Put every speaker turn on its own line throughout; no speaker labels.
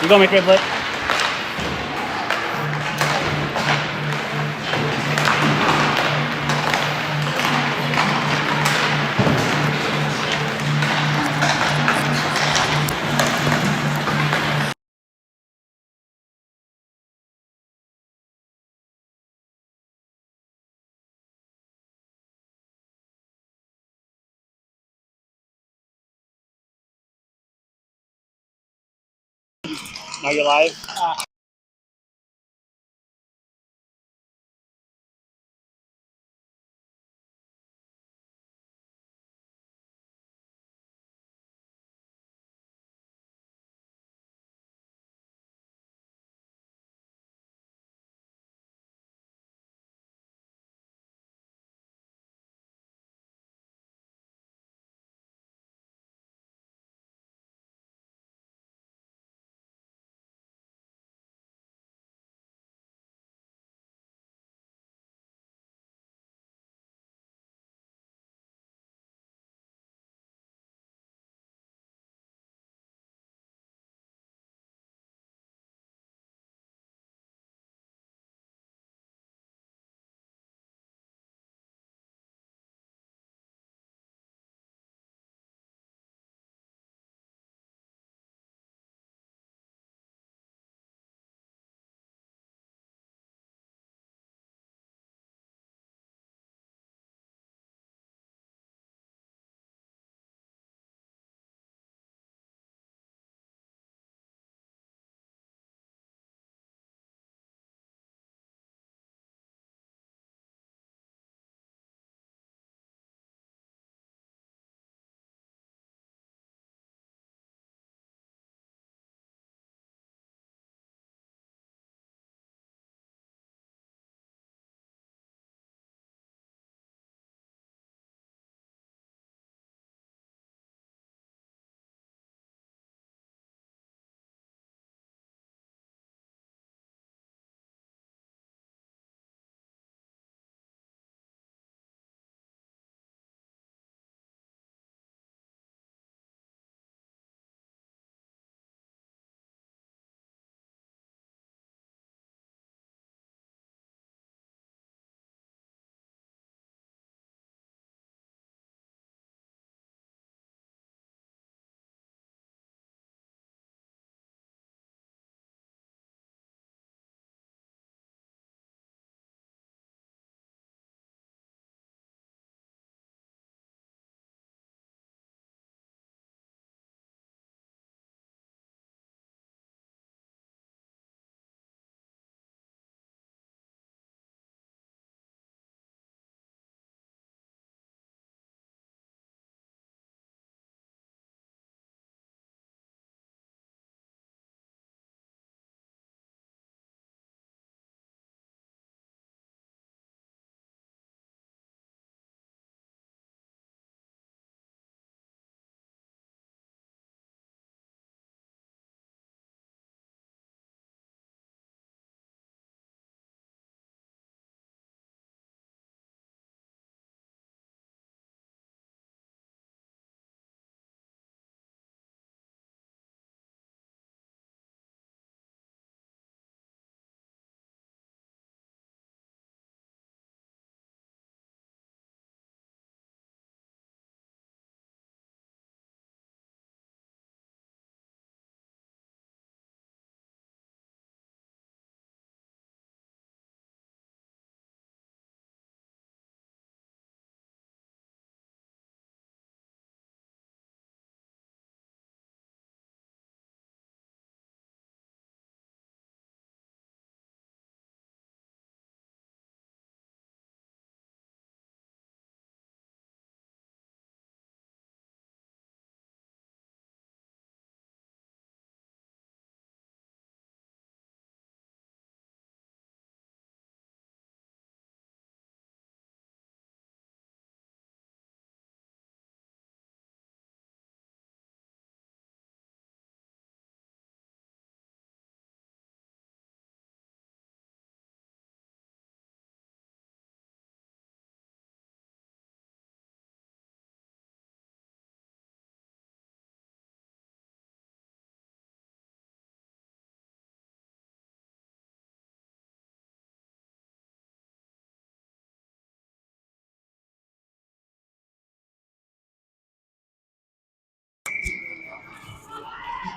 You go, my favorite. Now you're live.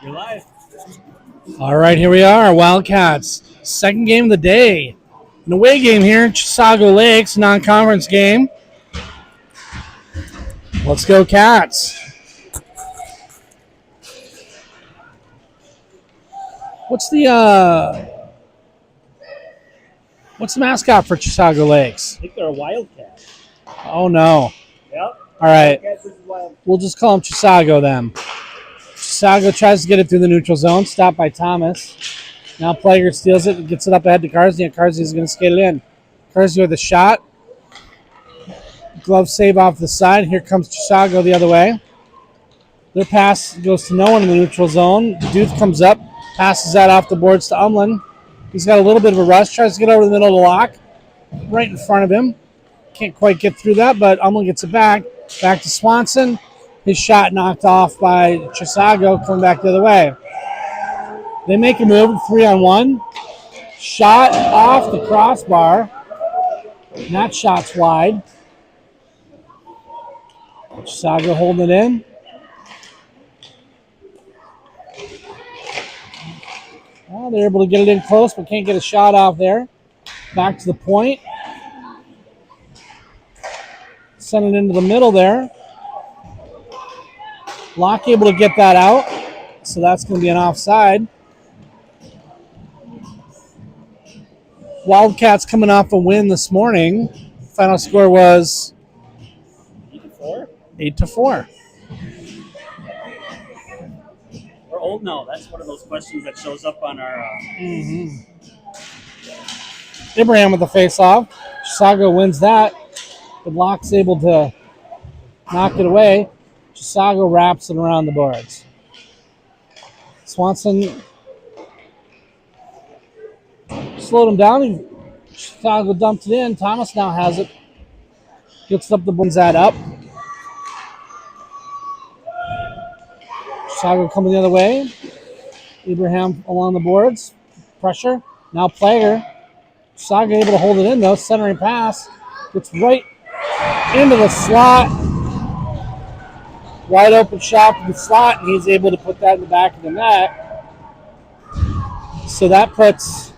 You're live.
All right, here we are, Wildcats. Second game of the day. An away game here in Chisago Lakes, non-conference game. Let's go, Cats. What's the mascot for Chisago Lakes?
I think they're a Wildcat.
Oh no.
Yep.
All right.
Wildcats versus Wildcats.
We'll just call him Chisago then. Chisago tries to get it through the neutral zone, stopped by Thomas. Now Plager steals it and gets it up ahead to Carsey, and Carsey is going to skate it in. Carsey with a shot. Glove save off the side. Here comes Chisago the other way. Their pass goes to no one in the neutral zone. Duth comes up, passes that off the boards to Umlin. He's got a little bit of a rush, tries to get over the middle of the lock. Right in front of him. Can't quite get through that, but Umlin gets it back. Back to Swanson. His shot knocked off by Chisago, coming back the other way. They make a move, 3-on-1. Shot off the crossbar. That shot's wide. Chisago holding it in. Well, they're able to get it in close, but can't get a shot off there. Back to the point. Send it into the middle there. Locke able to get that out, so that's going to be an offside. Wildcats coming off a win this morning. Final score was
8-4.
8-4.
We're old now. That's one of those questions that shows up on our.
Abraham with the face-off. Chisago wins that, but Locke's able to knock it away. Chisago wraps it around the boards. Swanson slowed him down. Chisago dumped it in. Thomas now has it. Gets it up the boards, that up. Chisago coming the other way. Abraham along the boards. Pressure. Now Plager. Chisago able to hold it in though. Centering pass. Gets right into the slot. Wide open shot from the slot, and he's able to put that in the back of the net. So that puts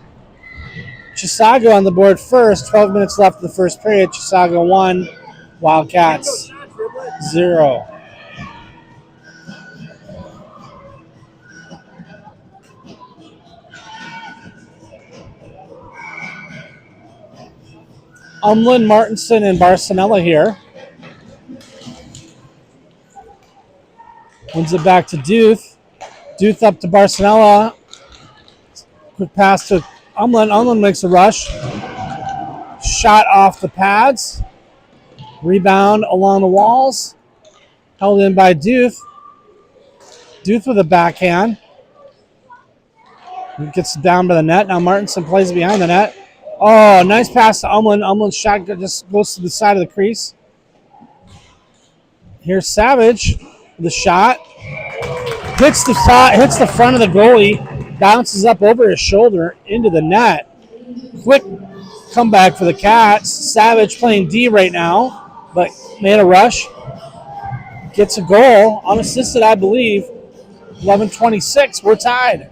Chisago on the board first. 12 minutes left in the first period. Chisago 1, Wildcats 0. Umlin, Martinson, and Barcinella here. Wins it back to Duth. Duth up to Barcinella. Quick pass to Umlin. Umlin makes a rush. Shot off the pads. Rebound along the walls. Held in by Duth. Duth with a backhand. He gets down by the net. Now Martinson plays behind the net. Oh, nice pass to Umlin. Umlin's shot just goes to the side of the crease. Here's Savage. The shot hits the front of the goalie, bounces up over his shoulder into the net. Quick comeback for the Cats. Savage playing D right now, but made a rush. Gets a goal, unassisted, I believe. 11:26. We're tied.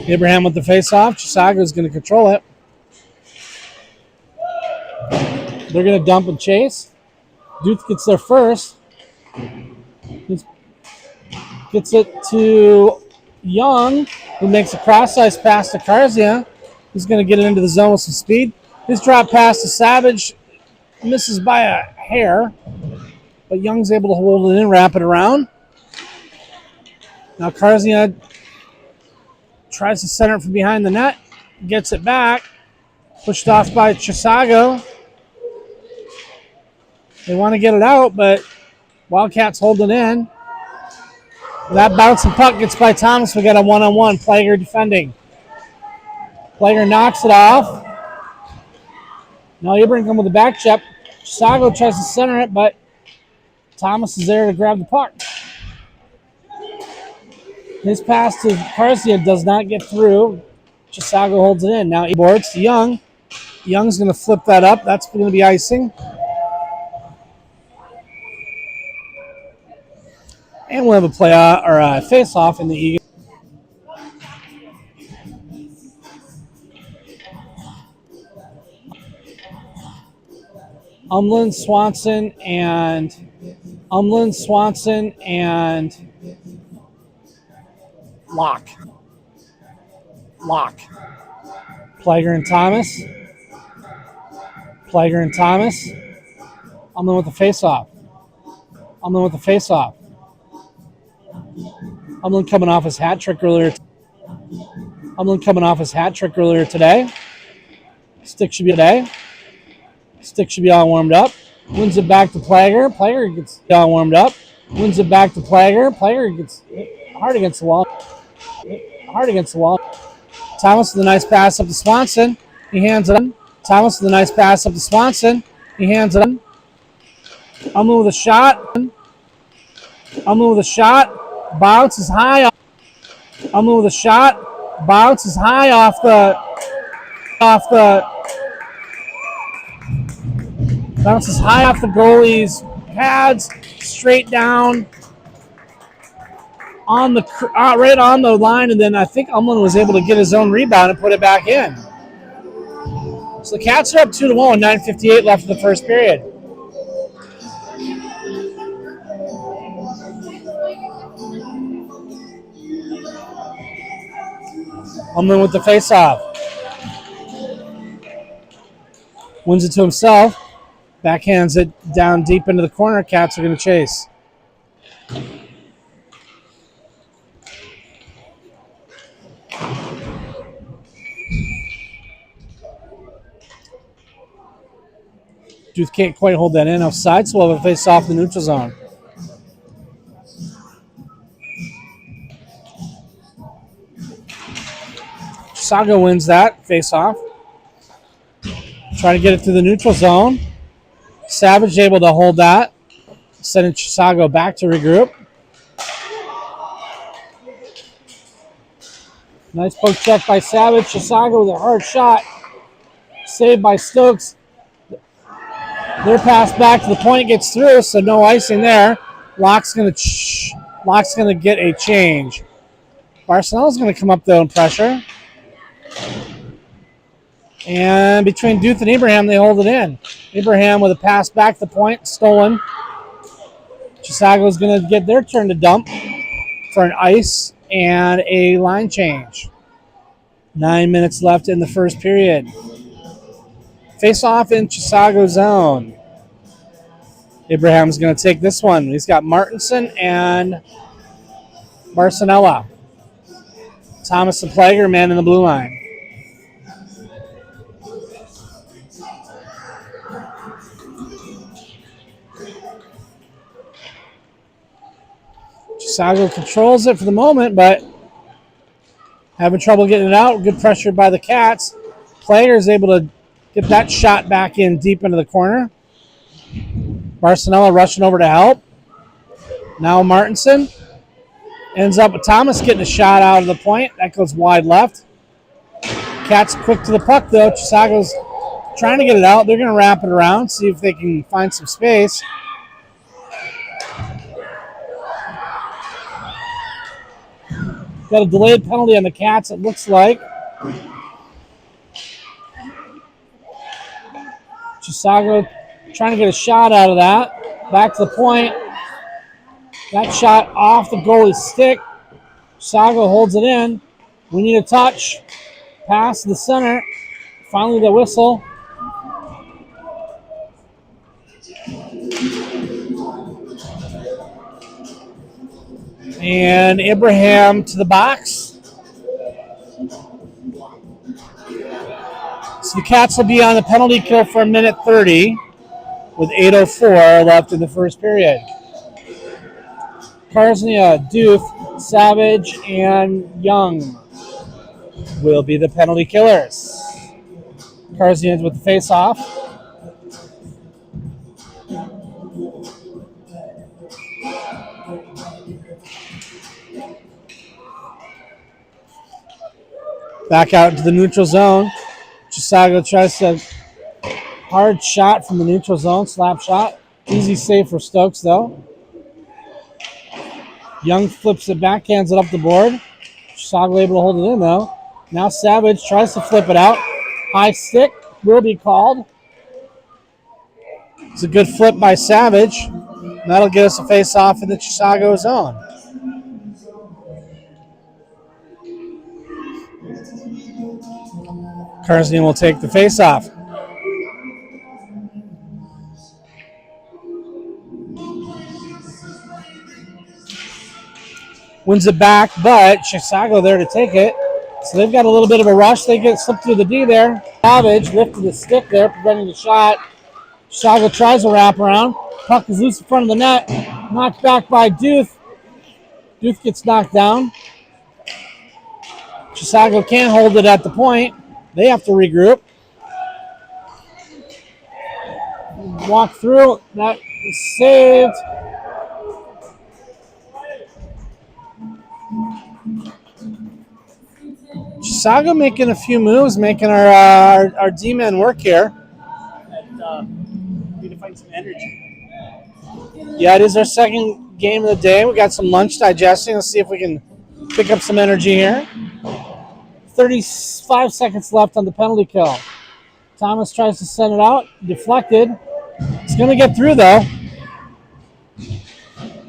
Abraham with the face-off. Chisago is going to control it. They're going to dump and chase. Duth gets there first. Gets it to Young, who makes a cross-ice pass to Karzia. He's going to get it into the zone with some speed. His drop pass to Savage misses by a hair, but Young's able to hold it in, wrap it around. Now Karzia tries to center it from behind the net, gets it back, pushed off by Chisago. They want to get it out, but Wildcats hold it in. That bouncing puck gets by Thomas. We got a one-on-one. Plager defending. Plager knocks it off. Now Abraham with the back check. Chisago tries to center it, but Thomas is there to grab the puck. His pass to Garcia does not get through. Chisago holds it in. Now he boards to Young. Young's going to flip that up. That's going to be icing. And we'll have a play or a face-off in the Eagan. Umland, Swanson, and Locke. Plager and Thomas. Umland with the face-off. Umland coming off his hat trick earlier today. Stick should be all warmed up. Wins it back to Plager. Plager gets all warmed up. Wins it back to Plager. Plager gets hard against the wall. Thomas with a nice pass up to Swanson. He hands it on. Umland with a shot. Bounces high off the goalie's pads, straight down on the right on the line, and then I think Umland was able to get his own rebound and put it back in. So the Cats are up 2-1, 9:58 left in the first period. Umland with the face-off. Wins it to himself. Backhands it down deep into the corner. Cats are going to chase. Duth can't quite hold that in offside, so we'll have a face-off in the neutral zone. Chisago wins that face-off. Trying to get it through the neutral zone. Savage able to hold that. Sending Chisago back to regroup. Nice poke check by Savage. Chisago with a hard shot. Saved by Stokes. Their pass back to the point gets through, so no icing there. Locke's gonna get a change. Barcelona's gonna come up though and pressure. And between Duth and Abraham, they hold it in. Abraham with a pass back to the point, stolen. Chisago's going to get their turn to dump for an ice and a line change. 9 minutes left in the first period. Face off in Chisago zone. Abraham's going to take this one. He's got Martinson and Barcelona. Thomas the Plager, man in the blue line. Chisago controls it for the moment, but having trouble getting it out. Good pressure by the Cats. Plager is able to get that shot back in deep into the corner. Barcelona rushing over to help. Now Martinson ends up with Thomas getting a shot out of the point. That goes wide left. Cats quick to the puck, though. Chisago's trying to get it out. They're going to wrap it around, see if they can find some space. Got a delayed penalty on the Cats, it looks like. Chisago trying to get a shot out of that. Back to the point. That shot off the goalie's stick. Chisago holds it in. We need a touch. Pass to the center. Finally the whistle. And Abraham to the box. So the Cats will be on the penalty kill for a minute 30 with 8:04 left in the first period. Karsnia, Duth, Savage, and Young will be the penalty killers. Karsnia with the face-off. Back out into the neutral zone. Chisago tries to Hard shot from the neutral zone, slap shot. Easy save for Stokes, though. Young flips it back, hands it up the board. Chisago able to hold it in, though. Now Savage tries to flip it out. High stick will be called. It's a good flip by Savage. That'll get us a face-off in the Chisago zone. Karsnian will take the face-off. Wins it back, but Chisago there to take it. So they've got a little bit of a rush. They get slipped through the D there. Savage lifted the stick there, preventing the shot. Chisago tries a wraparound. Puck is loose in front of the net. Knocked back by Duth. Duth gets knocked down. Chisago can't hold it at the point. They have to regroup. Walk through. That is saved. Chisago making a few moves, making our D-men work here.
We need to find some energy.
Yeah, it is our second game of the day. We got some lunch digesting. Let's see if we can pick up some energy here. 35 seconds left on the penalty kill. Thomas tries to send it out. Deflected. It's going to get through, though.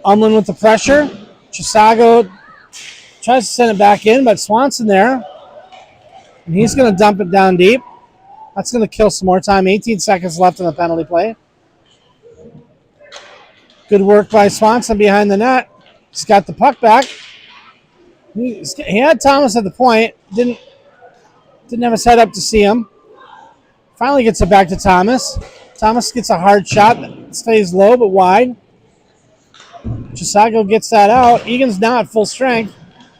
Umlin with the pressure. Chisago tries to send it back in, but Swanson there. And he's going to dump it down deep. That's going to kill some more time. 18 seconds left in the penalty play. Good work by Swanson behind the net. He's got the puck back. He had Thomas at the point. Didn't have his head up to see him. Finally gets it back to Thomas. Thomas gets a hard shot that stays low but wide. Chisago gets that out. Egan's now at full strength.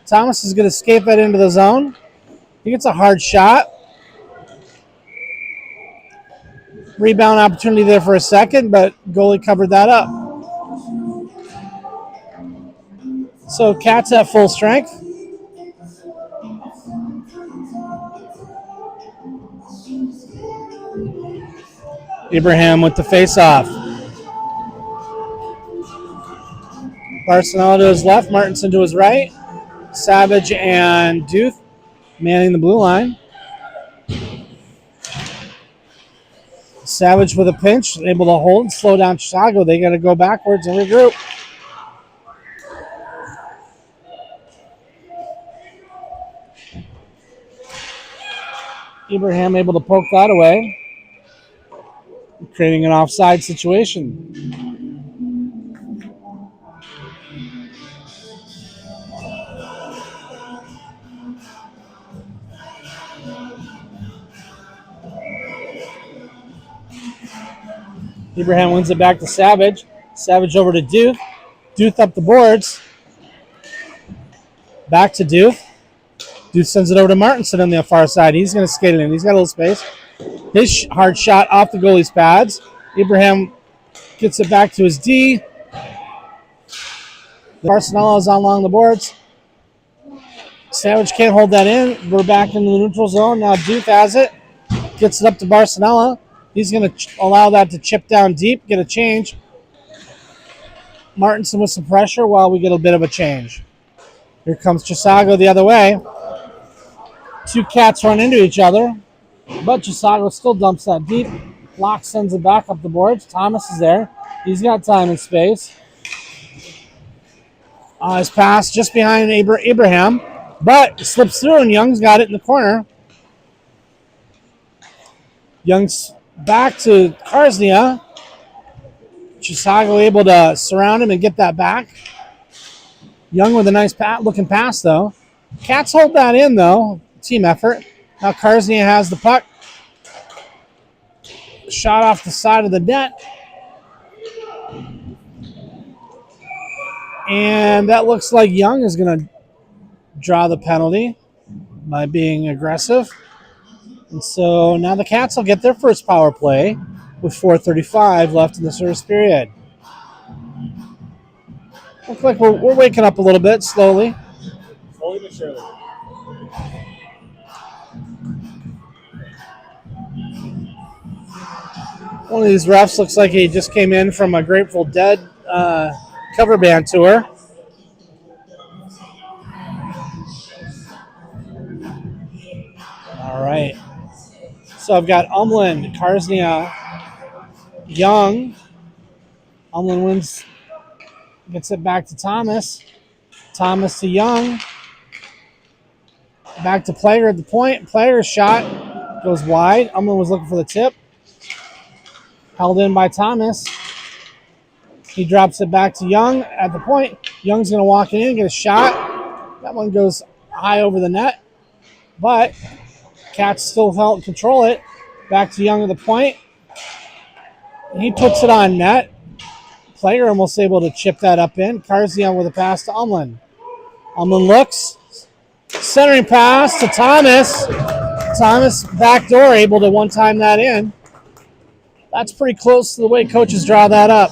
Thomas is going to escape that into the zone. He gets a hard shot. Rebound opportunity there for a second, but goalie covered that up. So Cats at full strength. Abraham with the face-off. Barcelona to his left, Martinson to his right. Savage and Duth manning the blue line. Savage with a pinch, able to hold and slow down Chisago. They got to go backwards and regroup. Abraham able to poke that away, creating an offside situation. Abraham wins it back to Savage. Savage over to Duth. Duth up the boards. Back to Duth. Duth sends it over to Martinson on the far side. He's going to skate it in. He's got a little space. His hard shot off the goalie's pads. Abraham gets it back to his D. Barcelona is on along the boards. Savage can't hold that in. We're back in the neutral zone. Now Duth has it. Gets it up to Barcelona. He's going to allow that to chip down deep, get a change. Martinson with some pressure while we get a bit of a change. Here comes Chisago the other way. Two Cats run into each other, but Chisago still dumps that deep. Locke sends it back up the boards. Thomas is there. He's got time and space. His pass just behind Abraham, but it slips through, and Young's got it in the corner. Young's back to Karsnia. Chisago able to surround him and get that back. Young with a nice looking pass, though. Cats hold that in, though. Team effort. Now Karsnia has the puck. Shot off the side of the net. And that looks like Young is going to draw the penalty by being aggressive. And so now the Cats will get their first power play with 4:35 left in the service period. Looks like we're waking up a little bit slowly.
Slowly but surely.
One of these refs looks like he just came in from a Grateful Dead cover band tour. All right. So I've got Umland, Karsnia, Young. Umland wins, gets it back to Thomas. Thomas to Young. Back to Player at the point. Player's shot goes wide. Umland was looking for the tip. Held in by Thomas. He drops it back to Young at the point. Young's going to walk in and get a shot. That one goes high over the net. But Cats still held control it. Back to Young at the point. He puts it on net. Player almost able to chip that up in. Karzian with a pass to Umland. Umland looks. Centering pass to Thomas. Thomas backdoor able to one-time that in. That's pretty close to the way coaches draw that up.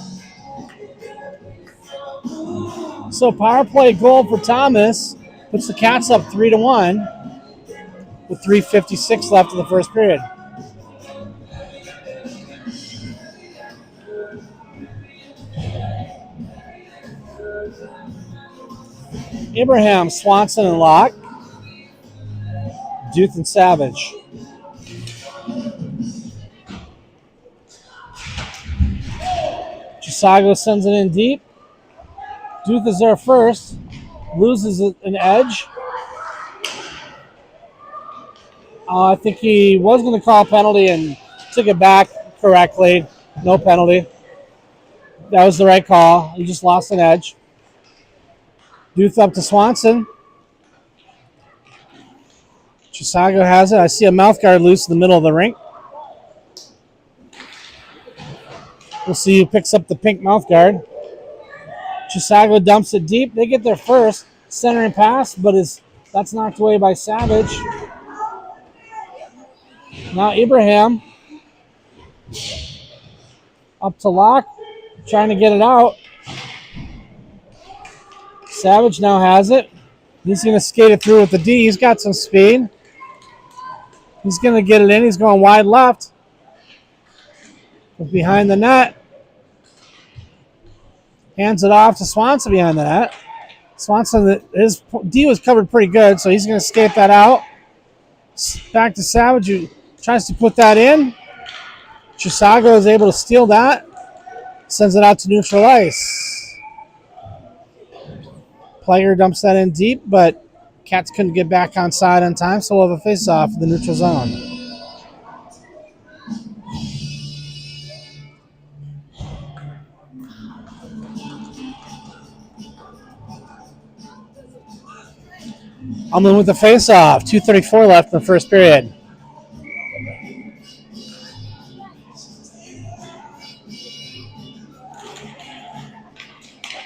So power play goal for Thomas puts the Cats up 3-1 with 3:56 left in the first period. Abraham, Swanson, and Locke. Duth and Savage. Chisago sends it in deep. Duth is there first. Loses an edge. I think he was going to call a penalty and took it back correctly. No penalty. That was the right call. He just lost an edge. Duth up to Swanson. Chisago has it. I see a mouth guard loose in the middle of the rink. We'll see who picks up the pink mouth guard. Chisago dumps it deep. They get there first. Centering pass, but that's knocked away by Savage. Now Abraham. Up to Locke. Trying to get it out. Savage now has it. He's going to skate it through with the D. He's got some speed. He's going to get it in. He's going wide left. Behind the net. Hands it off to Swanson behind the net. Swanson, his D was covered pretty good, so he's going to skate that out. Back to Savage, who tries to put that in. Chisago is able to steal that. Sends it out to neutral ice. Player dumps that in deep, but Cats couldn't get back on side on time, so we'll have a face-off in the neutral zone. Umland with the face-off. 2:34 left in the first period.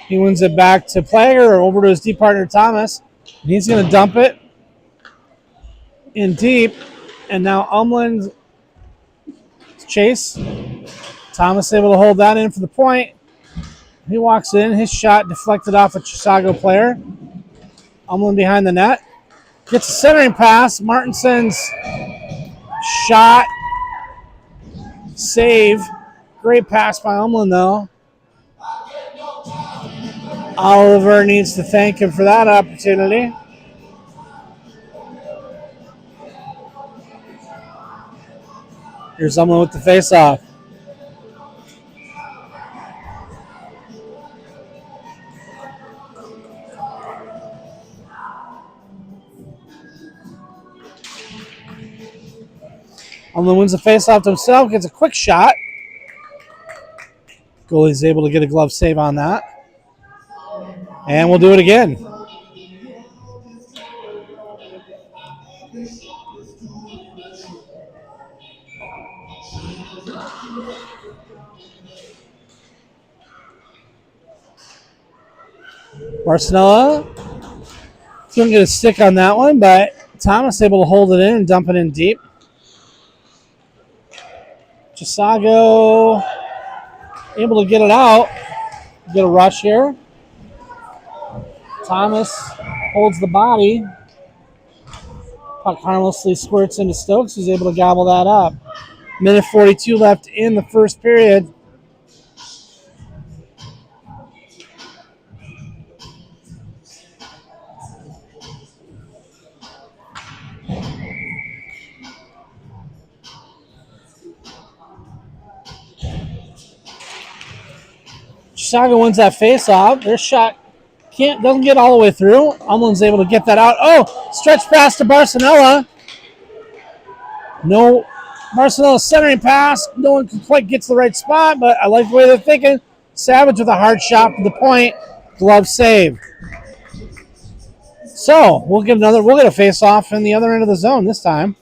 He wins it back to Plager, over to his deep partner Thomas. And he's going to dump it in deep. And now Umland chase. Thomas able to hold that in for the point. He walks in. His shot deflected off a Chisago player. Umland behind the net. Gets a centering pass. Martinson's shot. Save. Great pass by Umland, though. Oliver needs to thank him for that opportunity. Here's Umland with the face-off. Umland wins the face-off to himself, gets a quick shot. Goalie's able to get a glove save on that. And we'll do it again. Marcinella couldn't get a stick on that one, but Thomas able to hold it in and dump it in deep. Chisago able to get it out. Get a rush here. Thomas holds the body. Puck harmlessly squirts into Stokes, who's able to gobble that up. Minute 42 left in the first period. Chisago wins that face-off. Their shot doesn't get all the way through. Umlin's able to get that out. Oh, stretch pass to Barcelona. No, Barcelona centering pass. No one quite gets the right spot, but I like the way they're thinking. Savage with a hard shot for the point. Glove save. So we'll get a face-off in the other end of the zone this time.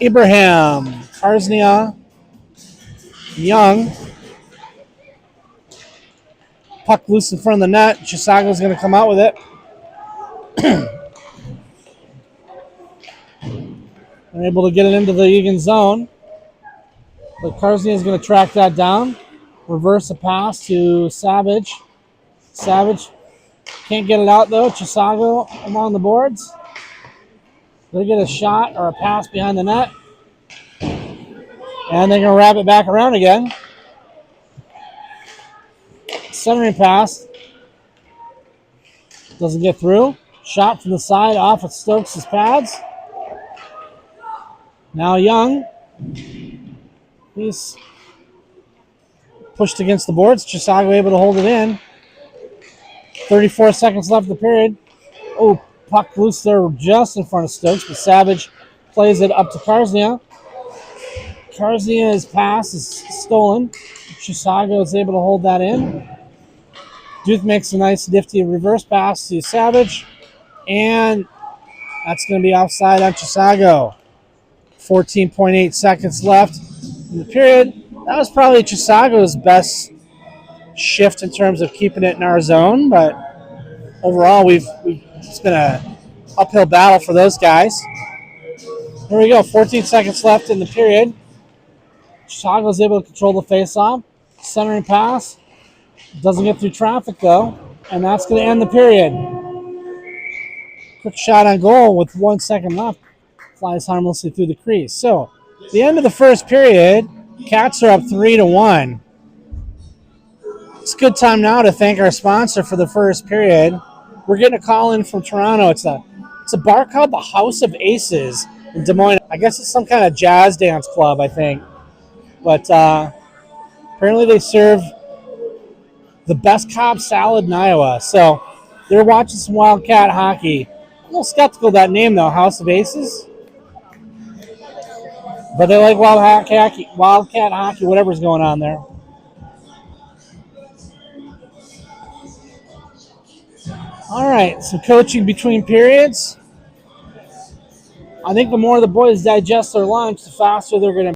Ibrahim, Karznia, Young. Puck loose in front of the net. Chisago's going to come out with it. They're able to get it into the Eagan zone. But Karznia is going to track that down. Reverse a pass to Savage. Savage can't get it out, though. Chisago along the boards. They get a shot or a pass behind the net. And they're going to wrap it back around again. Centering pass. Doesn't get through. Shot from the side off of Stokes' pads. Now Young. He's pushed against the boards. Chisago able to hold it in. 34 seconds left in the period. Oh, puck loose there just in front of Stokes, but Savage plays it up to Karznia. Karznia's pass is stolen. Chisago is able to hold that in. Duth makes a nice nifty reverse pass to Savage, and that's going to be offside on Chisago. 14.8 seconds left in the period. That was probably Chisago's best shift in terms of keeping it in our zone, but overall it's been an uphill battle for those guys. Here we go, 14 seconds left in the period. Chisago is able to control the face-off. Centering pass. Doesn't get through traffic, though, and that's going to end the period. Quick shot on goal with 1 second left. Flies harmlessly through the crease. So, the end of the first period, Cats are up 3-1. It's a good time now to thank our sponsor for the first period. We're getting a call in from Toronto. It's a bar called the House of Aces in Des Moines. I guess it's some kind of jazz dance club, I think. But apparently they serve the best Cobb salad in Iowa. So they're watching some Wildcat hockey. I'm a little skeptical of that name, though, House of Aces. But they like Wildcat hockey, whatever's going on there. All right, some coaching between periods. I think the more the boys digest their lunch, the faster they're going to